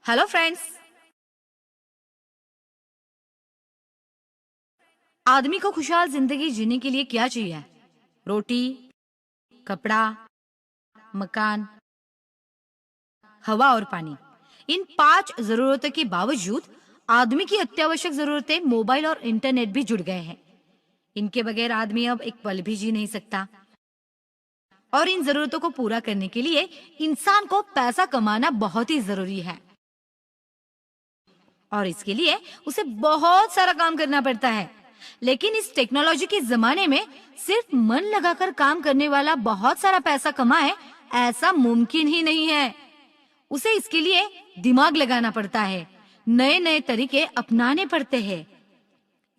Hello friends. आदमी को खुशहाल जिंदगी जीने के लिए क्या चाहिए? रोटी, कपड़ा, मकान, हवा और पानी। इन 5 जरूरतों के बावजूद आदमी की अत्यावश्यक जरूरतें मोबाइल और इंटरनेट भी जुड़ गए हैं। इनके बगैर आदमी अब एक पल भी जी नहीं सकता। और इन जरूरतों को पूरा करने के लिए इंसान को पैसा कमाना बहुत ही जरूरी है और इसके लिए उसे बहुत सारा काम करना पड़ता है। लेकिन इस टेक्नोलॉजी के जमाने में सिर्फ मन लगाकर काम करने वाला बहुत सारा पैसा कमाए, ऐसा मुमकिन ही नहीं है। उसे इसके लिए दिमाग लगाना पड़ता है, नए नए तरीके अपनाने पड़ते हैं।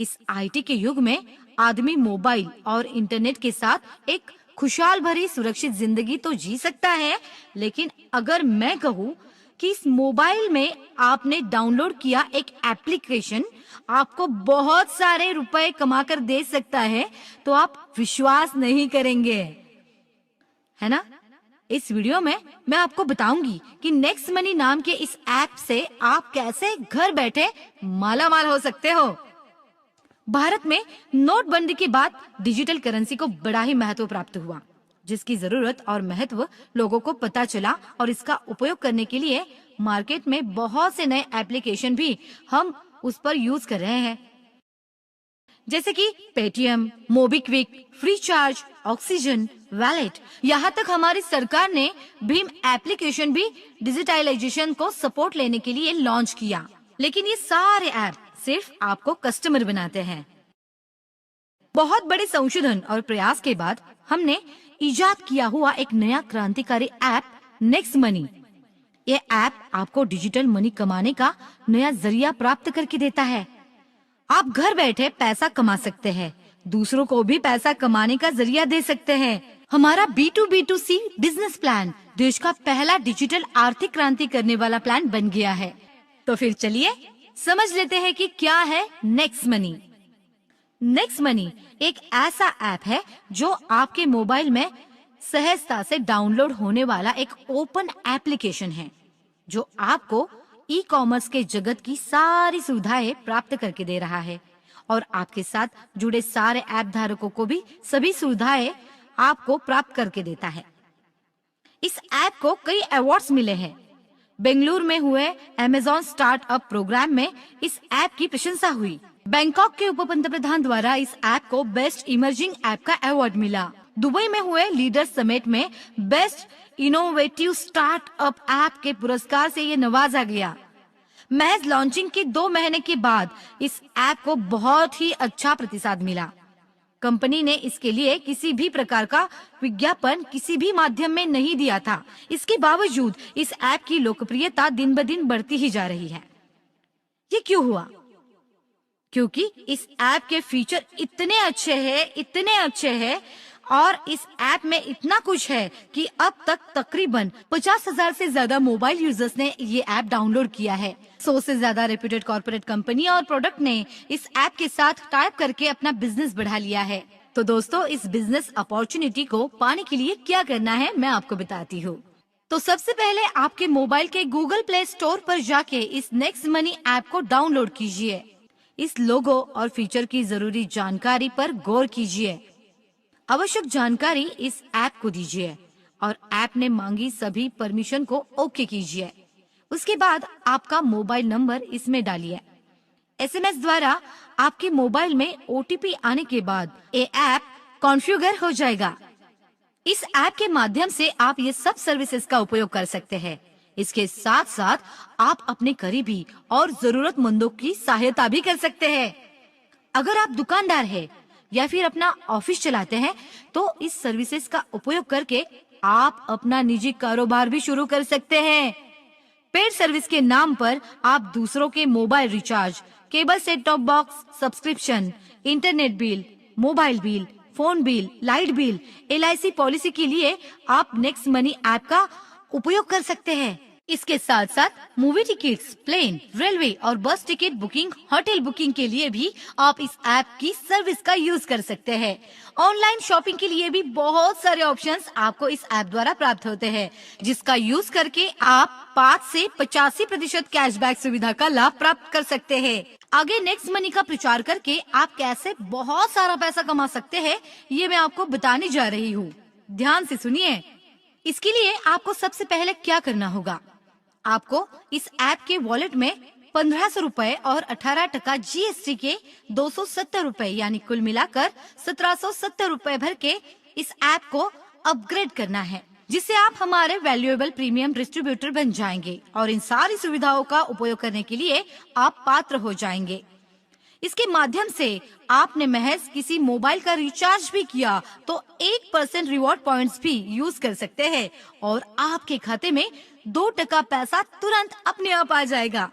इस आईटी के युग में आदमी मोबाइल और इंटरनेट के साथ एक खुशहाल भरी सुरक्षित जिंदगी तो जी सकता है, लेकिन अगर मैं कहूँ कि इस मोबाइल में आपने डाउनलोड किया एक एप्लीकेशन आपको बहुत सारे रुपए कमा कर दे सकता है, तो आप विश्वास नहीं करेंगे, है ना? इस वीडियो में मैं आपको बताऊंगी कि नेक्स्ट मनी नाम के इस ऐप से आप कैसे घर बैठे माला माल हो सकते हो। भारत में नोटबंदी के बाद डिजिटल करेंसी को बड़ा ही महत्व प्राप्त हुआ, जिसकी जरूरत और महत्व लोगों को पता चला और इसका उपयोग करने के लिए मार्केट में बहुत से नए एप्लीकेशन भी हम उस पर यूज कर रहे हैं, जैसे कि Paytm, MobiKwik, free charge, oxygen, wallet. यहाँ तक हमारी सरकार ने भीम एप्लीकेशन भी डिजिटलाइजेशन को सपोर्ट लेने के लिए लॉन्च किया। लेकिन ये सारे ऐप सिर्फ आपको कस्टमर बनाते हैं। बहुत बड़े संशोधन और प्रयास के बाद हमने इजाद किया हुआ एक नया क्रांतिकारी ऐप नेक्स्ट मनी। ये ऐप आपको डिजिटल मनी कमाने का नया जरिया प्राप्त करके देता है। आप घर बैठे पैसा कमा सकते हैं, दूसरों को भी पैसा कमाने का जरिया दे सकते हैं। हमारा B2B2C बिजनेस प्लान देश का पहला डिजिटल आर्थिक क्रांति करने वाला प्लान बन गया है। तो फिर चलिए समझ लेते हैं कि क्या है नेक्स्ट मनी। नेक्स्ट मनी एक ऐसा ऐप है जो आपके मोबाइल में सहजता से डाउनलोड होने वाला एक ओपन एप्लीकेशन है, जो आपको ई कॉमर्स के जगत की सारी सुविधाएं प्राप्त करके दे रहा है और आपके साथ जुड़े सारे ऐप धारकों को भी सभी सुविधाएं आपको प्राप्त करके देता है। इस ऐप को कई अवार्ड्स मिले हैं। बेंगलुरु में हुए अमेज़न स्टार्टअप प्रोग्राम में इस ऐप की प्रशंसा हुई। बैंकॉक के उप पंतप्रधान द्वारा इस ऐप को बेस्ट इमर्जिंग ऐप का अवार्ड मिला। दुबई में हुए लीडर्स समिट में बेस्ट इनोवेटिव स्टार्टअप ऐप के पुरस्कार से ये नवाजा गया। महज लॉन्चिंग के 2 महीने के बाद इस ऐप को बहुत ही अच्छा प्रतिसाद मिला। कंपनी ने इसके लिए किसी भी प्रकार का विज्ञापन किसी भी माध्यम में नहीं दिया था। इसके बावजूद इस ऐप की लोकप्रियता दिन ब दिन बढ़ती ही जा रही है। ये क्यों हुआ? क्योंकि इस ऐप के फीचर इतने अच्छे हैं और इस ऐप में इतना कुछ है कि अब तक तकरीबन 50,000 से ज्यादा मोबाइल यूजर्स ने ये ऐप डाउनलोड किया है। 100 से ज्यादा रेप्यूटेड कॉर्पोरेट कंपनी और प्रोडक्ट ने इस ऐप के साथ टाइप करके अपना बिजनेस बढ़ा लिया है। तो दोस्तों, इस बिजनेस अपॉर्चुनिटी को पाने के लिए क्या करना है मैं आपको बताती हूँ। तो सबसे पहले आपके मोबाइल के गूगल प्ले स्टोर पर जाके इस नेक्स्ट मनी ऐप को डाउनलोड कीजिए। इस लोगो और फीचर की जरूरी जानकारी पर गौर कीजिए। आवश्यक जानकारी इस ऐप को दीजिए और ऐप ने मांगी सभी परमिशन को ओके कीजिए। उसके बाद आपका मोबाइल नंबर इसमें डालिए। एसएमएस द्वारा आपके मोबाइल में ओटीपी आने के बाद ये ऐप कॉन्फ़िगर हो जाएगा। इस ऐप के माध्यम से आप ये सब सर्विसेज का उपयोग कर सकते हैं। इसके साथ साथ आप अपने करीबी और जरूरतमंदों की सहायता भी कर सकते हैं। अगर आप दुकानदार हैं या फिर अपना ऑफिस चलाते हैं, तो इस सर्विसेज का उपयोग करके आप अपना निजी कारोबार भी शुरू कर सकते हैं। पेड सर्विस के नाम पर आप दूसरों के mobile recharge, cable set top box subscription, internet bill, mobile bill, phone bill, light bill, LIC policy के लिए आप नेक्स्ट मनी ऐप का उपयोग कर सकते हैं। इसके साथ साथ मूवी टिकट्स, प्लेन, रेलवे और बस टिकट बुकिंग, होटल बुकिंग के लिए भी आप इस ऐप की सर्विस का यूज कर सकते हैं। ऑनलाइन शॉपिंग के लिए भी बहुत सारे ऑप्शंस आपको इस ऐप द्वारा प्राप्त होते हैं, जिसका यूज करके आप 5 से 85% कैशबैक सुविधा का लाभ प्राप्त कर सकते हैं। आगे नेक्स्ट मनी का प्रचार करके आप कैसे बहुत सारा पैसा कमा सकते हैं, ये मैं आपको बताने जा रही हूँ। ध्यान से सुनिए। इसके लिए आपको सबसे पहले क्या करना होगा, आपको इस ऐप के वॉलेट में 1500 रुपए और 18% GST के 270 रुपए यानी कुल मिलाकर 1770 रुपए भर के इस ऐप को अपग्रेड करना है, जिससे आप हमारे वैल्यूएबल प्रीमियम डिस्ट्रीब्यूटर बन जाएंगे और इन सारी सुविधाओं का उपयोग करने के लिए आप पात्र हो जाएंगे। इसके माध्यम से आपने महज किसी मोबाइल का रिचार्ज भी किया तो 1% रिवॉर्ड पॉइंट्स भी यूज कर सकते हैं और आपके खाते में 2% पैसा तुरंत अपने आप आ जाएगा।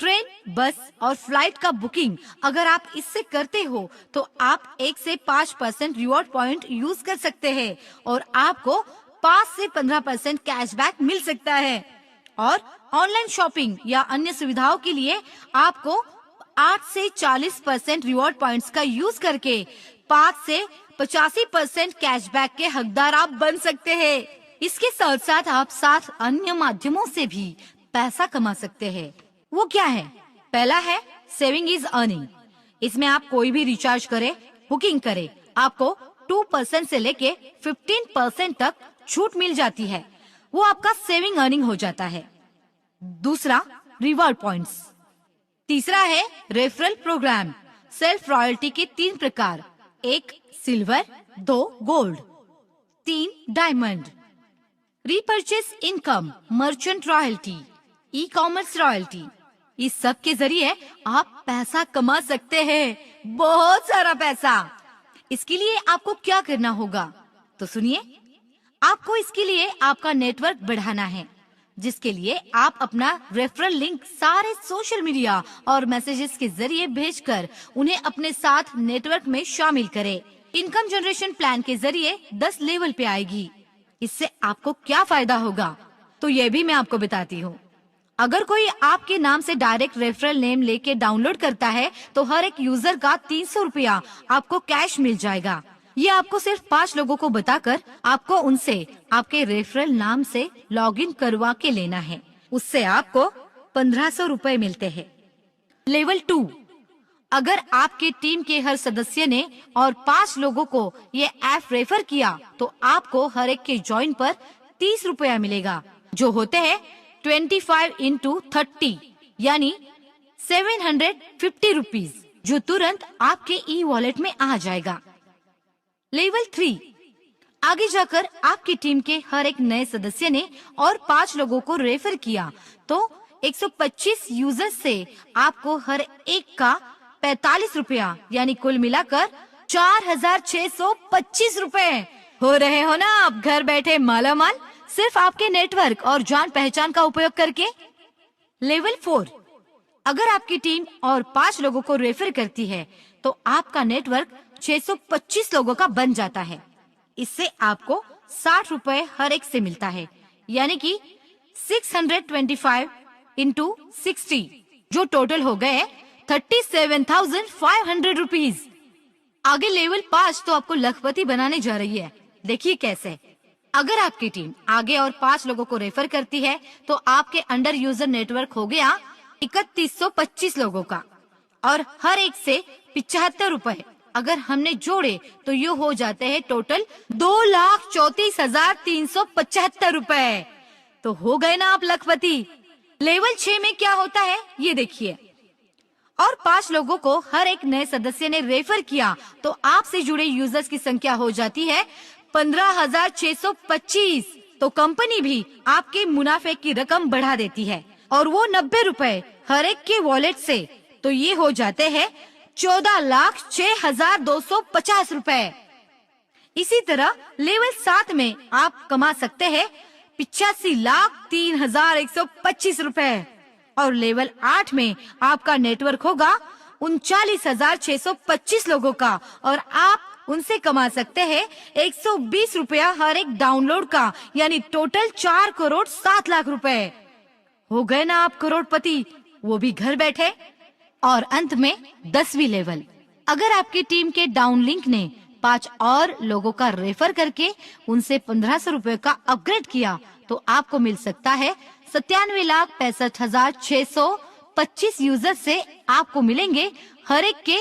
ट्रेन, बस और फ्लाइट का बुकिंग अगर आप इससे करते हो तो आप 1 से 5% रिवॉर्ड पॉइंट यूज कर सकते हैं और आपको 5 से 15% कैशबैक मिल सकता है। और ऑनलाइन शॉपिंग या अन्य सुविधाओं के लिए आपको 8 से 40% रिवॉर्ड पॉइंट्स का यूज करके 5 से 85% कैशबैक के हकदार आप बन सकते हैं। इसके साथ साथ आप 7 अन्य माध्यमों से भी पैसा कमा सकते हैं। वो क्या है? पहला है सेविंग इज अर्निंग। इसमें आप कोई भी रिचार्ज करे, बुकिंग करे, आपको 2% से लेके 15% तक छूट मिल जाती है। वो आपका सेविंग अर्निंग हो जाता है। दूसरा, रिवॉर्ड पॉइंट्स। तीसरा है रेफरल प्रोग्राम। सेल्फ रॉयल्टी के 3 प्रकार, 1 silver, 2 gold, 3 diamond. Repurchase income, merchant royalty, e commerce royalty. इस सब के जरिए आप पैसा कमा सकते हैं, बहुत सारा पैसा। इसके लिए आपको क्या करना होगा तो सुनिए। आपको इसके लिए आपका नेटवर्क बढ़ाना है, जिसके लिए आप अपना रेफरल लिंक सारे सोशल मीडिया और मैसेजेस के जरिए भेजकर उन्हें अपने साथ नेटवर्क में शामिल करें। इनकम जनरेशन प्लान के जरिए 10 लेवल पे आएगी। इससे आपको क्या फायदा होगा तो ये भी मैं आपको बताती हूँ। अगर कोई आपके नाम से डायरेक्ट रेफरल नेम लेके डाउनलोड करता है तो हर एक यूजर का 300 रुपया आपको कैश मिल जाएगा। ये आपको सिर्फ 5 लोगों को बताकर आपको उनसे आपके रेफरल नाम से लॉगिन करवा के लेना है। उससे आपको 1500 रुपए मिलते हैं। लेवल 2, अगर आपके टीम के हर सदस्य ने और 5 लोगों को ये ऐप रेफर किया तो आपको हर एक के ज्वाइन पर 30 रुपया मिलेगा, जो होते हैं 25 into 30 यानी 750 रुपीज, जो तुरंत आपके ई वॉलेट में आ जाएगा। लेवल 3, आगे जाकर आपकी टीम के हर एक नए सदस्य ने और 5 लोगों को रेफर किया तो 125 यूजर्स से आपको हर एक का 45 रुपया यानी कुल मिलाकर 4625 रुपए। हो रहे हो ना आप घर बैठे मालामाल, सिर्फ आपके नेटवर्क और जान पहचान का उपयोग करके। लेवल 4, अगर आपकी टीम और 5 लोगों को रेफर करती है तो आपका नेटवर्क 625 लोगों का बन जाता है। इससे आपको 60 रुपए हर एक से मिलता है, यानी कि 625 into 60, जो टोटल हो गए 37,500 रुपीज। आगे लेवल 5 तो आपको लखपति बनाने जा रही है। देखिए कैसे। अगर आपकी टीम आगे और 5 लोगों को रेफर करती है तो आपके अंडर यूजर नेटवर्क हो गया 3125 लोगों का और हर एक से 75 रुपए अगर हमने जोड़े तो ये हो जाते हैं टोटल 2,34,375 रुपए। तो हो गए ना आप लखपति। लेवल 6 में क्या होता है ये देखिए। और 5 लोगों को हर एक नए सदस्य ने रेफर किया तो आपसे जुड़े यूजर्स की संख्या हो जाती है 15,625। तो कंपनी भी आपके मुनाफे की रकम बढ़ा देती है और वो 90 रुपए हर एक के वॉलेट से, तो ये हो जाते हैं 14,06,250 रुपए। इसी तरह लेवल 7 में आप कमा सकते हैं 85,03,125 रुपए और लेवल 8 में आपका नेटवर्क होगा 39,625 लोगों का और आप उनसे कमा सकते हैं 120 रुपया हर एक डाउनलोड का, यानी टोटल 4 करोड़ 7 लाख रुपए। हो गए ना आप करोड़पति, वो भी घर बैठे। और अंत में 10वीं लेवल, अगर आपकी टीम के डाउन लिंक ने 5 और लोगों का रेफर करके उनसे 1500 रुपए का अपग्रेड किया तो आपको मिल सकता है 97,65,625 यूजर से आपको मिलेंगे हर एक के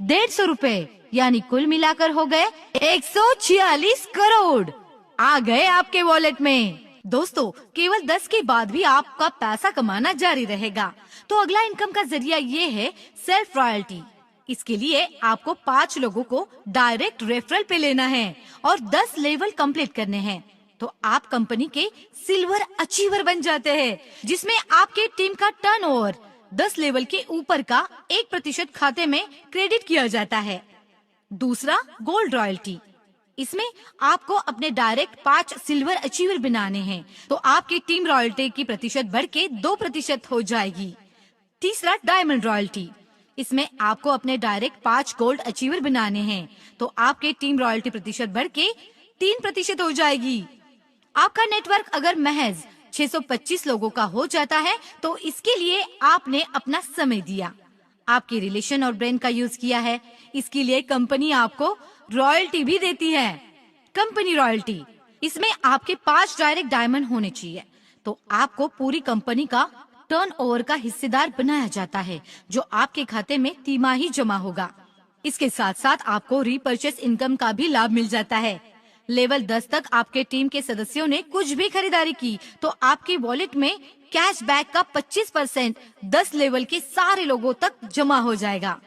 150 रुपए, यानी कुल मिलाकर हो गए 146 करोड़ आ गए आपके वॉलेट में। दोस्तों, केवल 10 के बाद भी आपका पैसा कमाना जारी रहेगा। तो अगला इनकम का जरिया ये है सेल्फ रॉयल्टी। इसके लिए आपको 5 लोगों को डायरेक्ट रेफरल पे लेना है और 10 लेवल कंप्लीट करने हैं, तो आप कंपनी के सिल्वर अचीवर बन जाते हैं, जिसमें आपके टीम का टर्नओवर 10 लेवल के ऊपर का 1% खाते में क्रेडिट किया जाता है। दूसरा, गोल्ड रॉयल्टी। इसमें आपको अपने डायरेक्ट 5 सिल्वर अचीवर बनाने हैं, तो आपकी टीम रॉयल्टी की प्रतिशत बढ़ के 2% हो जाएगी। तीसरा, डायमंड रॉयल्टी। इसमें आपको अपने डायरेक्ट 5 गोल्ड अचीवर बनाने हैं, तो आपके टीम रॉयल्टी प्रतिशत बढ़ के 3% हो जाएगी। आपका नेटवर्क अगर महज 625 लोगों का हो जाता है तो इसके लिए आपने अपना समय दिया, आपके रिलेशन और ब्रांड का यूज किया है। इसके लिए कंपनी आपको रॉयल्टी भी देती है। कंपनी रॉयल्टी, इसमें आपके 5 डायरेक्ट डायमंड होने चाहिए, तो आपको पूरी कंपनी का टर्नओवर का हिस्सेदार बनाया जाता है, जो आपके खाते में तिमाही जमा होगा। इसके साथ साथ आपको रीपर्चेस इनकम का भी लाभ मिल जाता है। लेवल 10 तक आपके टीम के सदस्यों ने कुछ भी खरीदारी की तो आपके वॉलेट में कैशबैक का 25% 10 लेवल के सारे लोगों तक जमा हो जाएगा।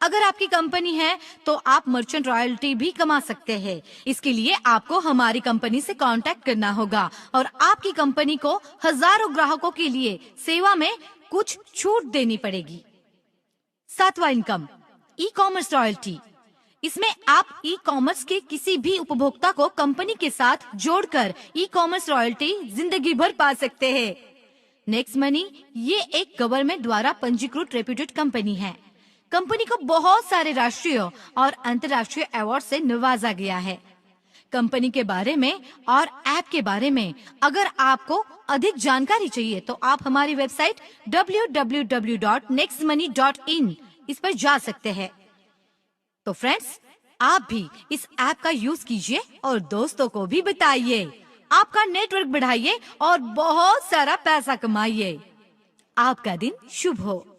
अगर आपकी कंपनी है तो आप मर्चेंट रॉयल्टी भी कमा सकते हैं। इसके लिए आपको हमारी कंपनी से कांटेक्ट करना होगा और आपकी कंपनी को हजारों ग्राहकों के लिए सेवा में कुछ छूट देनी पड़ेगी। 7वां इनकम, ई कॉमर्स रॉयल्टी। इसमें आप ई कॉमर्स के किसी भी उपभोक्ता को कंपनी के साथ जोड़कर ई कॉमर्स रॉयल्टी जिंदगी भर पा सकते हैं। नेक्स्ट मनी, ये एक गवर्नमेंट द्वारा पंजीकृत रेप्यूटेड कंपनी है। कंपनी को बहुत सारे राष्ट्रीय और अंतर्राष्ट्रीय अवार्ड से नवाजा गया है। कंपनी के बारे में और ऐप के बारे में अगर आपको अधिक जानकारी चाहिए तो आप हमारी वेबसाइट www.nextmoney.in इस पर जा सकते हैं। तो फ्रेंड्स, आप भी इस ऐप का यूज कीजिए और दोस्तों को भी बताइए। आपका नेटवर्क बढ़ाइए और बहुत सारा पैसा कमाइए। आपका दिन शुभ हो।